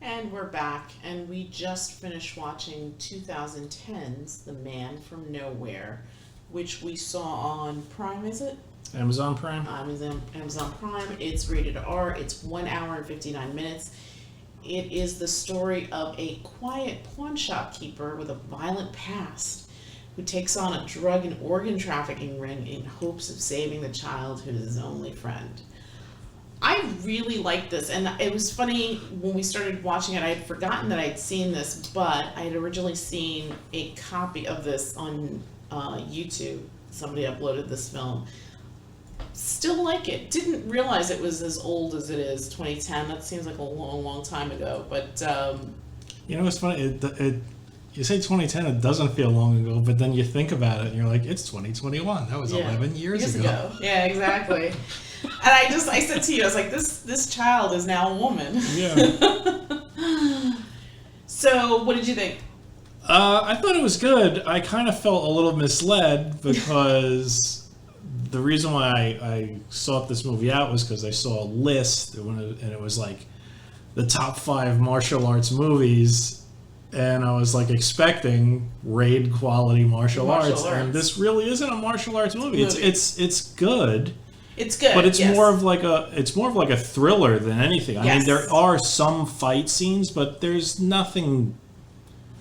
And we're back, and we just finished watching 2010's The Man from Nowhere, which we saw on Prime, is it? Amazon Prime? Amazon Prime. It's rated R. It's 1 hour and 59 minutes. It is the story of a quiet pawn shop keeper with a violent past who takes on a drug and organ trafficking ring in hopes of saving the child who is his only friend. I really liked this, and it was funny when we started watching it. I had forgotten that I'd seen this, but I had originally seen a copy of this on YouTube. Somebody uploaded this film. Still like it. Didn't realize it was as old as it is, 2010. That seems like a long, long time ago. But you know, it's funny. You say 2010, it doesn't feel long ago, but then you think about it, and you're like, it's 2021. That was 11 years ago. Yeah, exactly. And I said to you, I was like, this child is now a woman. Yeah. So, what did you think? I thought it was good. I kind of felt a little misled because the reason why I sought this movie out was because I saw a list, and it was like the top 5 martial arts movies. And I was like expecting raid quality martial arts, and this really isn't a martial arts movie. It's good. It's good, but it's more of like a thriller than anything. I mean, there are some fight scenes, but there's nothing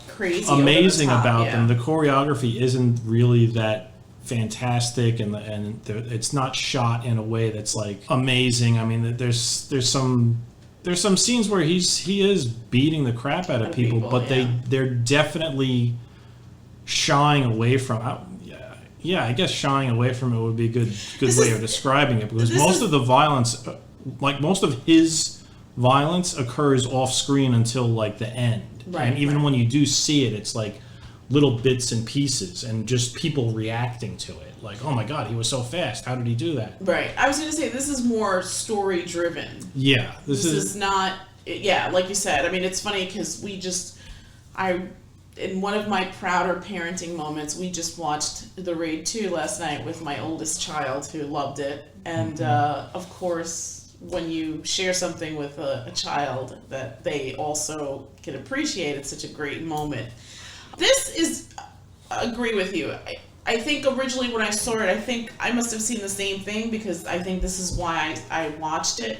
crazy amazing about them. The choreography isn't really that fantastic, and it's not shot in a way that's like amazing. I mean, there's some scenes where he is beating the crap out of people, but they're definitely shying away from. Yeah, I guess shying away from it would be a good way of describing it, because most of the violence, like most of his violence, occurs off screen until like the end. Right. And even when you do see it, it's like little bits and pieces and just people reacting to it. Like, oh my God, he was so fast. How did he do that? Right. I was going to say, this is more story driven. Yeah. This is not, like you said. I mean, it's funny because in one of my prouder parenting moments, we just watched The Raid 2 last night with my oldest child who loved it. And of course, when you share something with a child that they also can appreciate, it's such a great moment. I agree with you. I think originally when I saw it, I think I must have seen the same thing, because I think this is why I watched it.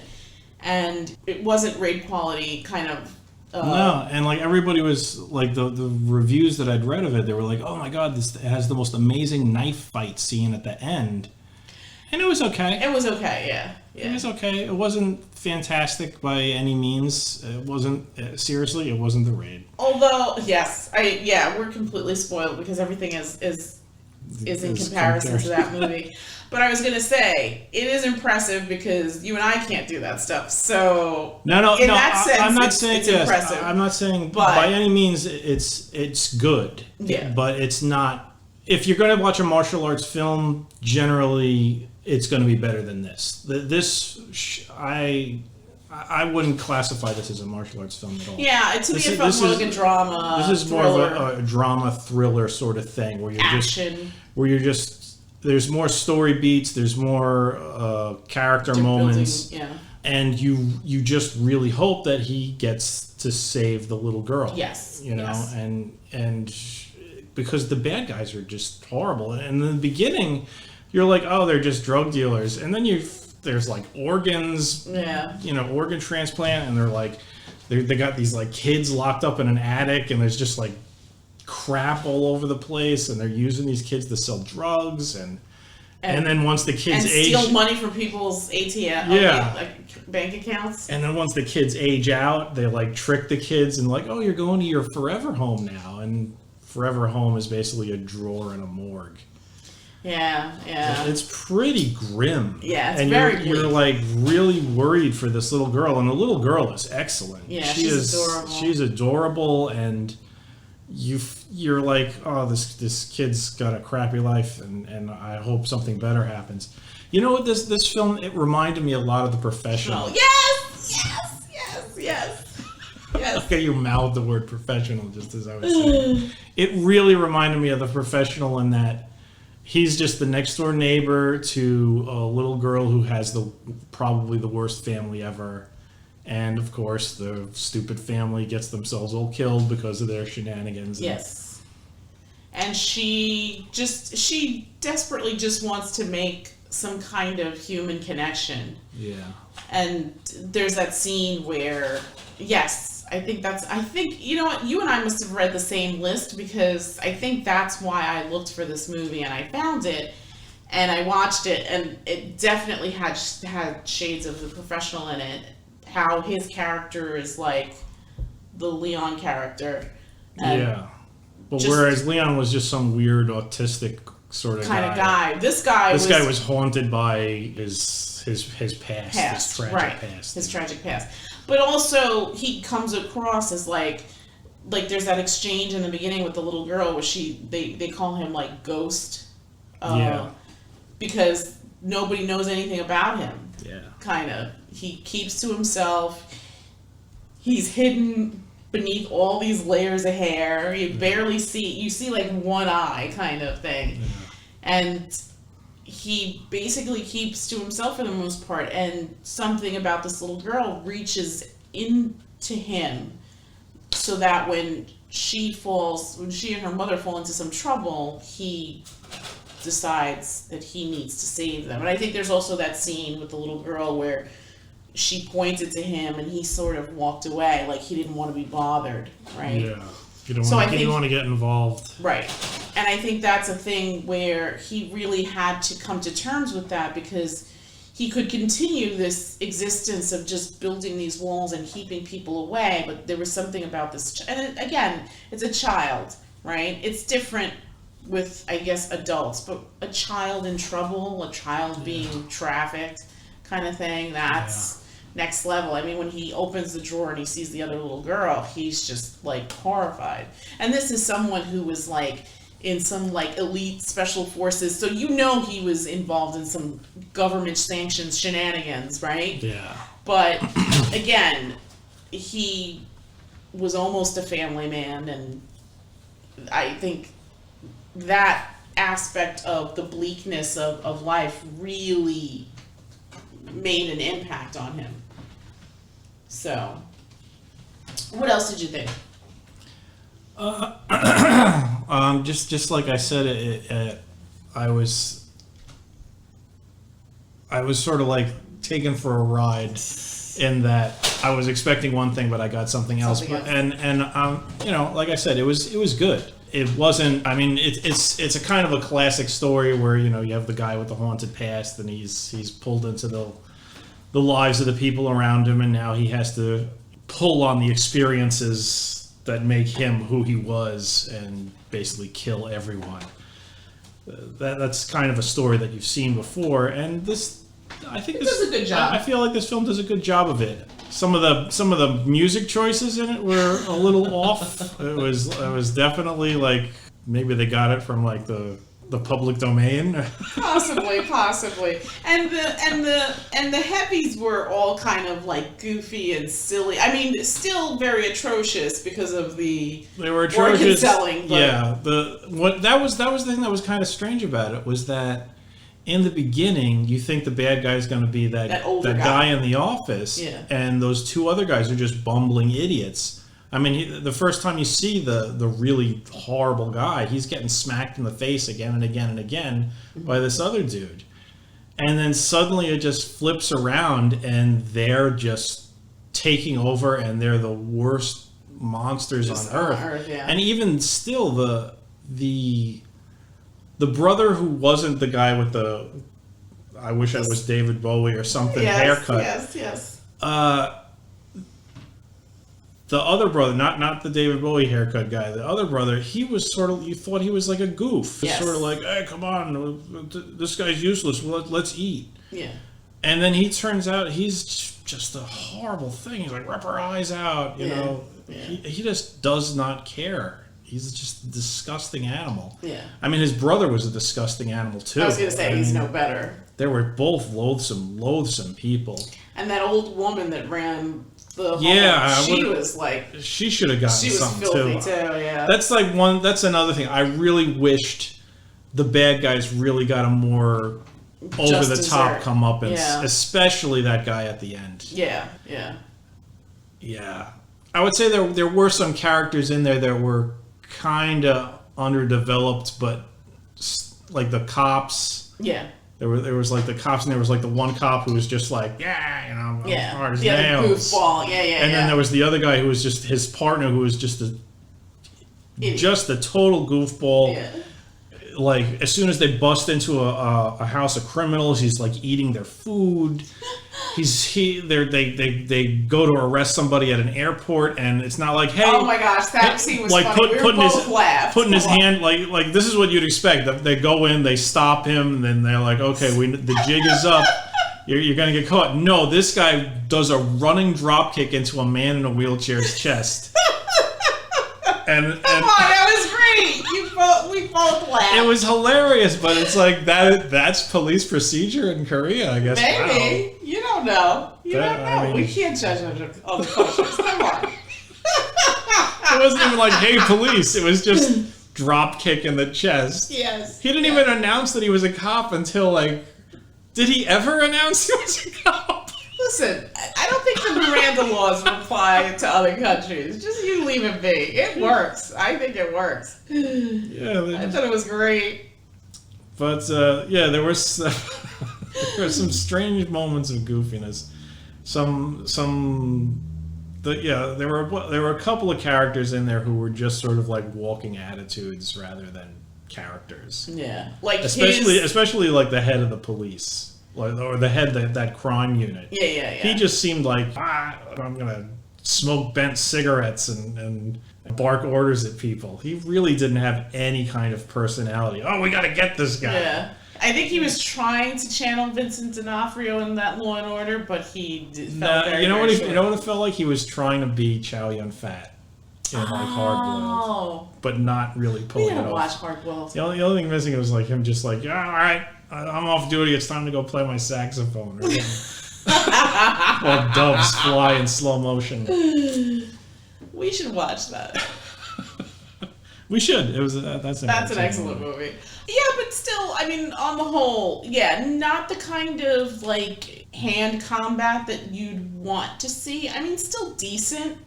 And it wasn't raid quality kind of. No, and like everybody was like the reviews that I'd read of it, they were like, "Oh my God, this has the most amazing knife fight scene at the end," and it was okay. It was okay, yeah. It was okay. It wasn't fantastic by any means. It wasn't seriously. It wasn't The Raid. Although, yes, we're completely spoiled because everything is in comparison to that movie. But I was going to say, it is impressive because you and I can't do that stuff. So, that sense, I'm not saying it's impressive. I'm not saying by any means it's good. Yeah. But it's not. If you're going to watch a martial arts film, generally it's going to be better than this. I wouldn't classify this as a martial arts film at all. Yeah, to me it felt more like a drama. This is thriller. more of a drama thriller sort of thing where you're just there's more story beats, there's more character moments, and you just really hope that he gets to save the little girl. Yes, and because the bad guys are just horrible. And in the beginning, you're like, oh, they're just drug dealers, and then there's like organs, organ transplant, and they're like, they got these like kids locked up in an attic, and there's just like crap all over the place, and they're using these kids to sell drugs, and then once the kids steal money from people's ATM, bank accounts. And then once the kids age out, they like trick the kids and like, oh, you're going to your forever home now, and forever home is basically a drawer in a morgue. Yeah. It's pretty grim. Yeah, it's and very bleak. You're like really worried for this little girl, and the little girl is excellent. Yeah, she's adorable. She's adorable, and you're like, oh, this kid's got a crappy life, and I hope something better happens. You know what? This film, it reminded me a lot of The Professional. Yes. Okay, you mouthed the word professional just as I was saying. It really reminded me of The Professional in that he's just the next door neighbor to a little girl who has probably the worst family ever, And of course, the stupid family gets themselves all killed because of their shenanigans. Yes. And she desperately just wants to make some kind of human connection. Yeah. And there's that scene where, yes, I think, you know what, you and I must have read the same list, because I think that's why I looked for this movie and I found it. And I watched it, and it definitely had shades of The Professional in it. How his character is like the Leon character. Yeah. But whereas Leon was just some weird autistic sort of kind of guy. This guy was haunted by his past, his tragic past. His tragic past. But also he comes across as like there's that exchange in the beginning with the little girl where they call him like Ghost. Because nobody knows anything about him. Yeah. Kind of. He keeps to himself. He's hidden beneath all these layers of hair. You barely you see like one eye kind of thing. Yeah. And he basically keeps to himself for the most part. And something about this little girl reaches into him so that when she and her mother fall into some trouble, he decides that he needs to save them. And I think there's also that scene with the little girl where she pointed to him and he sort of walked away, like he didn't want to be bothered, right? Yeah. You don't want to get involved. Right. And I think that's a thing where he really had to come to terms with that, because he could continue this existence of just building these walls and keeping people away, but there was something about this and again, it's a child, right? It's different with, I guess, adults, but a child in trouble, a child being trafficked kind of thing, that's next level. I mean, when he opens the drawer and he sees the other little girl, he's just like horrified. And this is someone who was like in some like elite special forces, so you know he was involved in some government sanctioned shenanigans, right? Yeah. But again, he was almost a family man, and I think that aspect of the bleakness of life really made an impact on him. So, what else did you think? Just like I said, I was sort of like taken for a ride in that I was expecting one thing, but I got something else. And you know, like I said, it was good. It wasn't. I mean, it's a kind of a classic story where, you know, you have the guy with the haunted past, and he's pulled into the lives of the people around him, and now he has to pull on the experiences that make him who he was and basically kill everyone. That's kind of a story that you've seen before, and this does a good job. I feel like this film does a good job of it. Some of the music choices in it were a little off. It was definitely like maybe they got it from like the public domain. Possibly. And the heavies were all kind of like goofy and silly. I mean, still very atrocious because of the they were atrocious organ selling. But yeah, that was the thing that was kind of strange about it, was that in the beginning, you think the bad guy is going to be that guy in the office, and those two other guys are just bumbling idiots. I mean, the first time you see the really horrible guy, he's getting smacked in the face again and again and again by this other dude. And then suddenly it just flips around and they're just taking over, and they're the worst monsters on Earth. Yeah. And even still, the brother who wasn't the guy with the, I wish I was David Bowie or something, haircut. Yes. The other brother, not the David Bowie haircut guy, the other brother, he was sort of, you thought he was like a goof. Yes. Sort of like, hey, come on, this guy's useless, let's eat. Yeah. And then he turns out he's just a horrible thing. He's like, rip her eyes out, you know. Yeah. He just does not care. He's just a disgusting animal. Yeah. I mean, his brother was a disgusting animal too. I was going to say, he's no better. They were both loathsome people. And that old woman that ran the home, she was like... She should have gotten something too. She was filthy too, yeah. That's another thing. I really wished the bad guys really got a more over-the-top comeuppance, especially that guy at the end. Yeah. Yeah. I would say there were some characters in there that were kind of underdeveloped, but like the cops. Yeah. There was like the cops, and there was like the one cop who was just like, I'm hard as nails. Goofball. And then there was the other guy who was just his partner, who was just a total goofball. Yeah. Like as soon as they bust into a house of criminals, he's like eating their food. They go to arrest somebody at an airport, and it's not like, hey, oh my gosh, that scene was like funny. putting his hand like this is what you'd expect. They go in, they stop him, and then they're like, okay, the jig is up. You're gonna get caught. No, this guy does a running drop kick into a man in a wheelchair's chest. Come on, that was great. We both laughed. It was hilarious, but it's like that's police procedure in Korea, I guess. Maybe. You don't know. I mean, we can't judge other cultures. Come on. It wasn't even like, hey, police. It was just drop kick in the chest. Yes. He didn't even announce that he was a cop until, like... Did he ever announce he was a cop? Listen, I don't think the Miranda laws apply to other countries. Just you leave it be. It works. I think it works. Yeah. I thought it was great. But, there were some strange moments of goofiness. There were a couple of characters in there who were just sort of like walking attitudes rather than characters. Yeah. Like especially like the head of the police. Or the head of that crime unit. Yeah. He just seemed like, I'm going to smoke bent cigarettes and bark orders at people. He really didn't have any kind of personality. Oh, we got to get this guy. Yeah. I think he was trying to channel Vincent D'Onofrio in that Law and Order, but he felt very, you know what it felt like? He was trying to be Chow Yun-Fat in like Hard Boiled, but not really pulling it off. We gotta watch Hard Boiled. The only thing missing was like him just like, all right, I'm off duty. It's time to go play my saxophone. While doves fly in slow motion. We should watch that. We should. That's an excellent movie. Yeah, but still, I mean, on the whole, not the kind of like hand combat that you'd want to see. I mean, still decent.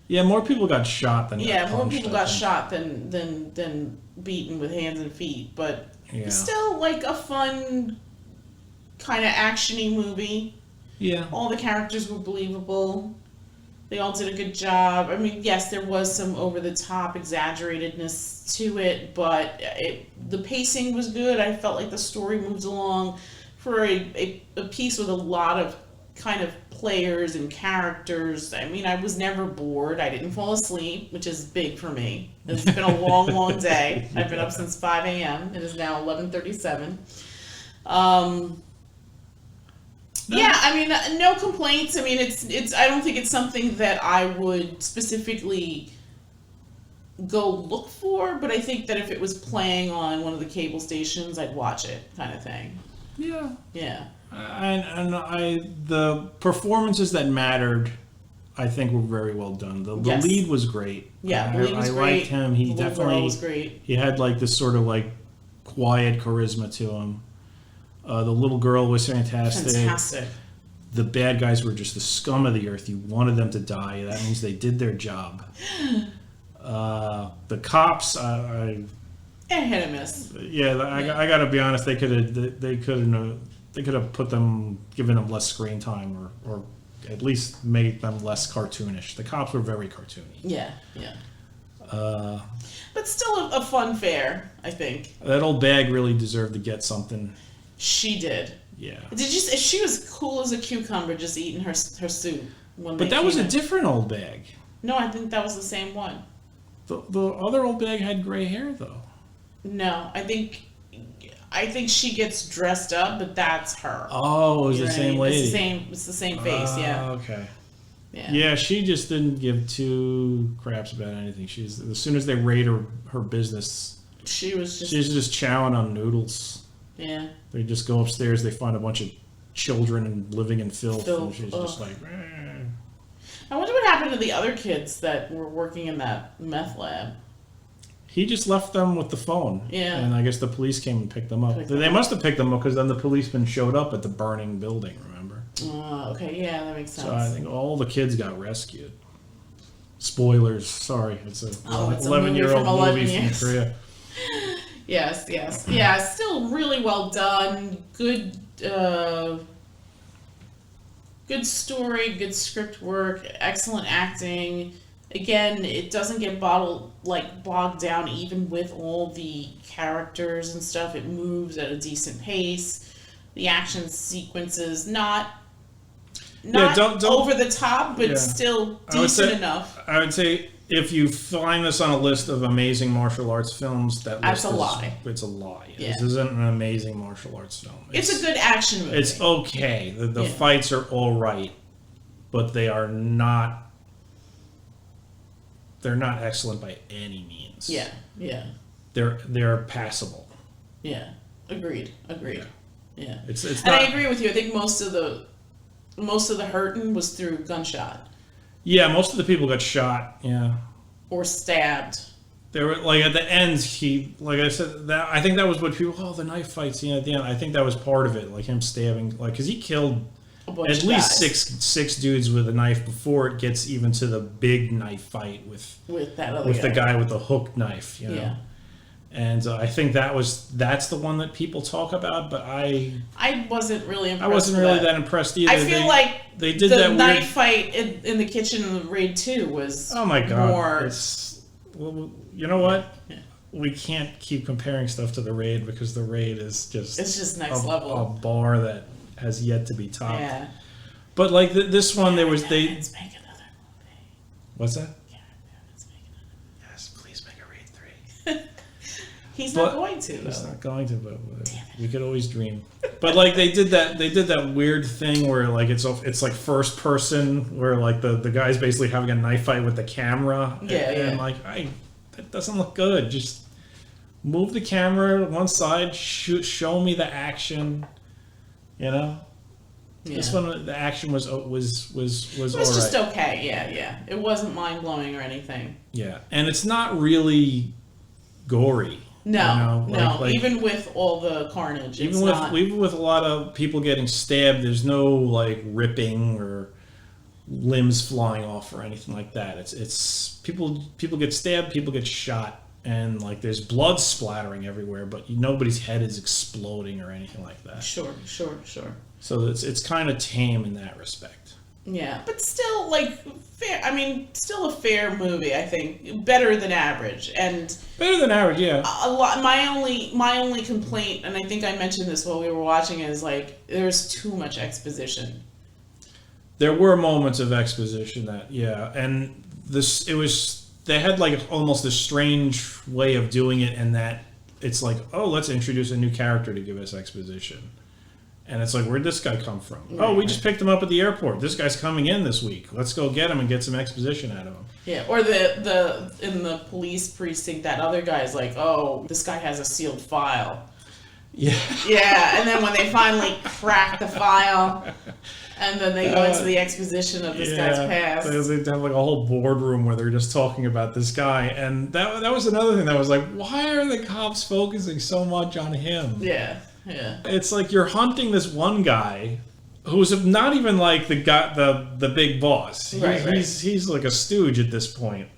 Yeah, more people got shot than more people got shot than beaten with hands and feet, but still like a fun kind of actiony movie. Yeah. All the characters were believable. They all did a good job. I mean, yes, there was some over-the-top exaggeratedness to it, but the pacing was good. I felt like the story moved along for a piece with a lot of kind of players and characters. I mean, I was never bored. I didn't fall asleep, which is big for me. It's been a long, long day. I've been up since 5 a.m. It is now 11:37. Yeah, I mean, no complaints. I mean, it's. I don't think it's something that I would specifically go look for, but I think that if it was playing on one of the cable stations, I'd watch it, kind of thing. Yeah. Yeah. The performances that mattered, I think, were very well done. The lead was great. Yeah, the lead was great. I liked him. He definitely was great. He had like this sort of like quiet charisma to him. The little girl was fantastic. The bad guys were just the scum of the earth. You wanted them to die. That means they did their job. The cops, hit and miss. Yeah, I got to be honest. They could have given them less screen time, or at least made them less cartoonish. The cops were very cartoony. Yeah. But still a fun fare, I think. That old bag really deserved to get something. She did. Yeah. She was cool as a cucumber, just eating her soup. But that was a different old bag. No, I think that was the same one. The other old bag had gray hair, though. No, I think she gets dressed up, but that's her. Oh, it was the same lady. It's the same face. Yeah. Okay. Yeah, she just didn't give two craps about anything. As soon as they raid her business, she's just chowing on noodles. Yeah. They just go upstairs. They find a bunch of children and living in filth. And she's just like. I wonder what happened to the other kids that were working in that meth lab. He just left them with the phone. Yeah. And I guess the police came and picked them up. They must have picked them up because then the policeman showed up at the burning building, remember? Okay, yeah, that makes sense. So I think all the kids got rescued. Spoilers. Sorry, it's a It's a 11-year-old movie from 11 movie years. from Korea. Yes. Yeah, still really well done. Good story, good script work, excellent acting. Again, it doesn't get bogged down even with all the characters and stuff. It moves at a decent pace. The action sequences not don't over the top, but Yeah. still I would decent say- enough. I would say if you find this on a list of amazing martial arts films, that That's list a lie. It's a lie. Yeah. This isn't an amazing martial arts film. It's a good action movie. It's okay. The Yeah. fights are all right, but they are not. They're not excellent by any means. Yeah. They're passable. Yeah. Agreed. Yeah. It's And not. I agree with you. I think most of the hurting was through gunshot Yeah, most of the people got shot. Yeah. or stabbed. They were like at the end. Like I said, that I think that was what people. Oh, the knife fight scene at the end. I think that was part of it, like him stabbing, like because he killed A bunch at of least guys six dudes with a knife before it gets even to the big knife fight with with that other the guy with the hook knife. You know? Yeah. And I think that's the one that people talk about, but I wasn't really impressed. wasn't with really that. that impressed either. I feel like they did the that knife weird. fight in the kitchen in Raid 2 was Oh my god! more. Well, you know what? Yeah. We can't keep comparing stuff to the Raid because the Raid is just It's just next a level. bar that has yet to be topped. Yeah. But like this one, there was Let's make another movie. What's that? Let's make another. Yes, please make a Raid 3. He's But not going to. It's Though. not going to, but we could always dream. But like they did that weird thing where like it's like first person where like the guy's basically having a knife fight with the camera. And like that doesn't look good. Just move the camera to one side, show me the action. You know? Yeah. This one the action was It all was right. just okay. Yeah. It wasn't mind blowing or anything. Yeah. And it's not really gory. No, You know, like- even with all the carnage, it's Even not. with a lot of people getting stabbed, there's no like ripping or limbs flying off or anything like that. It's people get stabbed, people get shot, and like there's blood splattering everywhere, but nobody's head is exploding or anything like that. Sure. So it's kind of tame in that respect. Yeah, but still, like, fair. I mean, still a fair movie. I think better than average, and Better than average, yeah. a lot. My only complaint, and I think I mentioned this while we were watching, is like there's too much exposition. There were moments of exposition and they had like almost a strange way of doing it, and that it's like, oh, let's introduce a new character to give us exposition. And it's like, where'd this guy come from? Right, We just picked him up at the airport. This guy's coming in this week. Let's go get him and get some exposition out of him. Yeah, or the in the police precinct, that other guy's like, oh, this guy has a sealed file. Yeah. Yeah, and then when they finally crack the file, and then they go into the exposition of this guy's past. They have like a whole boardroom where they're just talking about this guy. And that was another thing that was like, why are the cops focusing so much on him? Yeah. It's like you're hunting this one guy who's not even like the big boss. He's like a stooge at this point.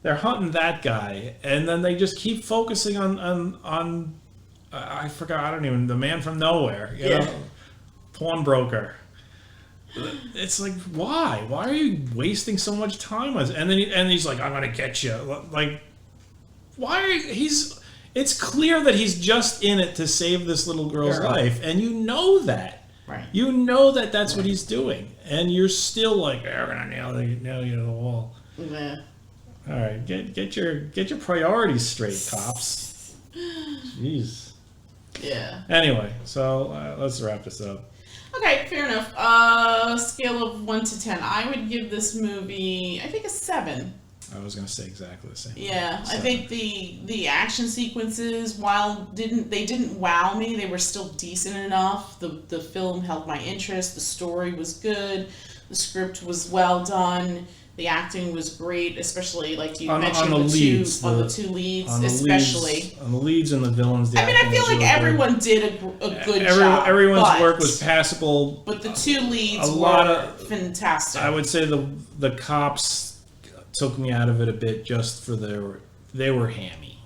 They're hunting that guy, and then they just keep focusing on I forgot. I don't even the man from nowhere. You know, pawnbroker. It's like why? Why are you wasting so much time on this? And then he's like, I'm gonna get you. Like, why? It's clear that he's just in it to save this little girl's life, and you know that. Right. You know that that's what he's doing, and you're still like, "They're gonna nail you to the wall." Yeah. All right, get your priorities straight, cops. Jeez. Yeah. Anyway, so let's wrap this up. Okay, fair enough. Scale of 1 to 10. I would give this movie, I think, a 7. I was gonna say exactly the same. Yeah, I 7. think the action sequences, while they didn't wow me, they were still decent enough. The film held my interest. The story was good. The script was well done. The acting was great, especially like you mentioned on the the leads, two leads, especially. on the leads and the villains. I mean, I feel like everyone did a good job. Everyone's work was passable. But the two leads lot were of fantastic. I would say the cops took me out of it a bit just for they were hammy.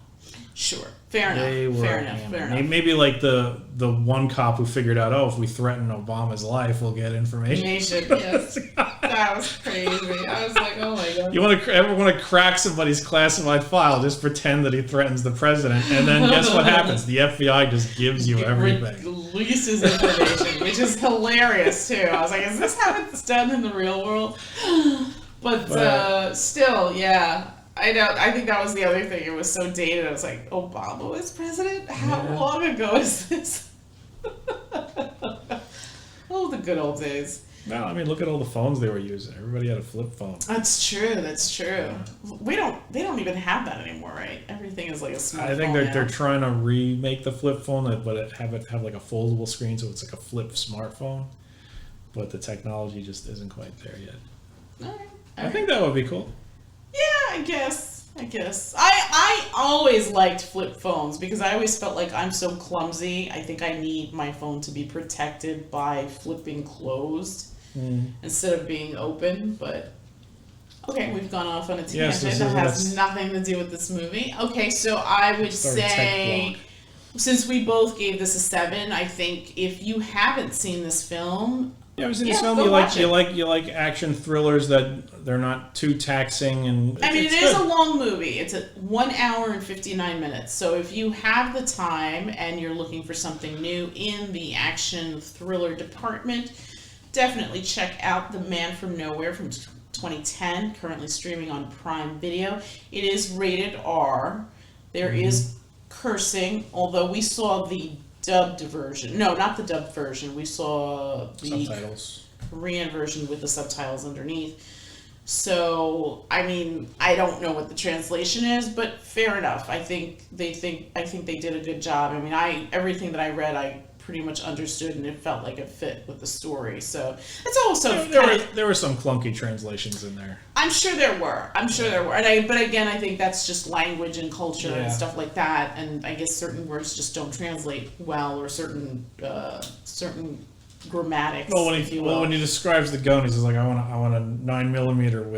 Sure. Fair enough. They were Fair enough. hammy. Fair enough. Maybe like the one cop who figured out, oh, if we threaten Obama's life, we'll get information. Yes. That was crazy. I was like, oh my god. You ever want to crack somebody's classified file? Just pretend that he threatens the president, and then guess what happens? The FBI just gives you everything. Releases information, which is hilarious too. I was like, is this how it's done in the real world? But still, yeah. I know. I think that was the other thing. It was so dated. I was like, Obama was president? How long ago is this? Oh, the good old days. No, I mean, look at all the phones they were using. Everybody had a flip phone. That's true. That's true. They don't even have that anymore, right? Everything is like a smartphone. I think they're trying to remake the flip phone, but have like a foldable screen, so it's like a flip smartphone. But the technology just isn't quite there yet. All right. I think that would be cool. Yeah, I guess. I always liked flip phones because I always felt like I'm so clumsy. I think I need my phone to be protected by flipping closed instead of being open. But okay, we've gone off on a tangent that has nothing to do with this movie. Okay, so I would say, since we both gave this a 7, I think if you haven't seen this film. Yeah, I was in this film. You like action thrillers that they're not too taxing, and I mean, it is a long movie. It's 1 hour and 59 minutes. So if you have the time and you're looking for something new in the action thriller department, definitely check out The Man from Nowhere from 2010, currently streaming on Prime Video. It is rated R. There is cursing, although we saw the dubbed version. No, not the dubbed version. We saw the subtitles. Korean version with the subtitles underneath. So, I mean, I don't know what the translation is, but fair enough. I think they did a good job. I mean, everything that I read, I pretty much understood, and it felt like it fit with the story. So it's also there were some clunky translations in there. I'm sure there were. But again, I think that's just language and culture and stuff like that. And I guess certain words just don't translate well, or certain grammatics. Well, when he describes the gun, he's just like, I want a 9mm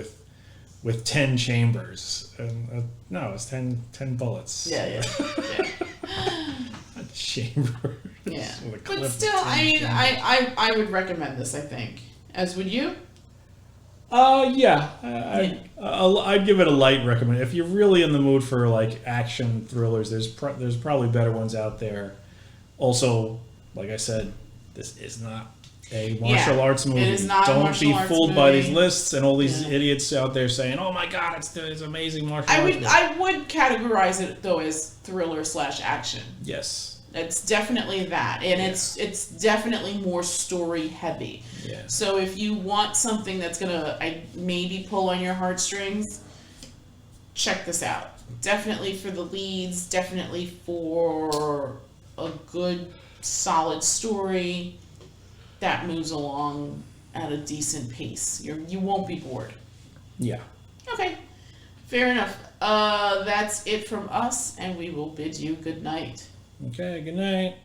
with 10 chambers, and no, it's 10 bullets. Yeah. A chamber. Yeah, but still, I mean, I would recommend this. I think, as would you. Yeah, I'd give it a light recommend. If you're really in the mood for like action thrillers, there's probably better ones out there. Also, like I said, this is not a martial arts movie. It is not a martial Don't arts be fooled movie. by these lists and all these idiots out there saying, "Oh my God, it's amazing martial arts." I would categorize it though as thriller/action. Yes. It's definitely that, and it's definitely more story heavy. Yeah. So if you want something that's gonna maybe pull on your heartstrings, check this out. Definitely for the leads. Definitely for a good, solid story that moves along at a decent pace. You won't be bored. Yeah. Okay. Fair enough. That's it from us, and we will bid you good night. Okay, good night.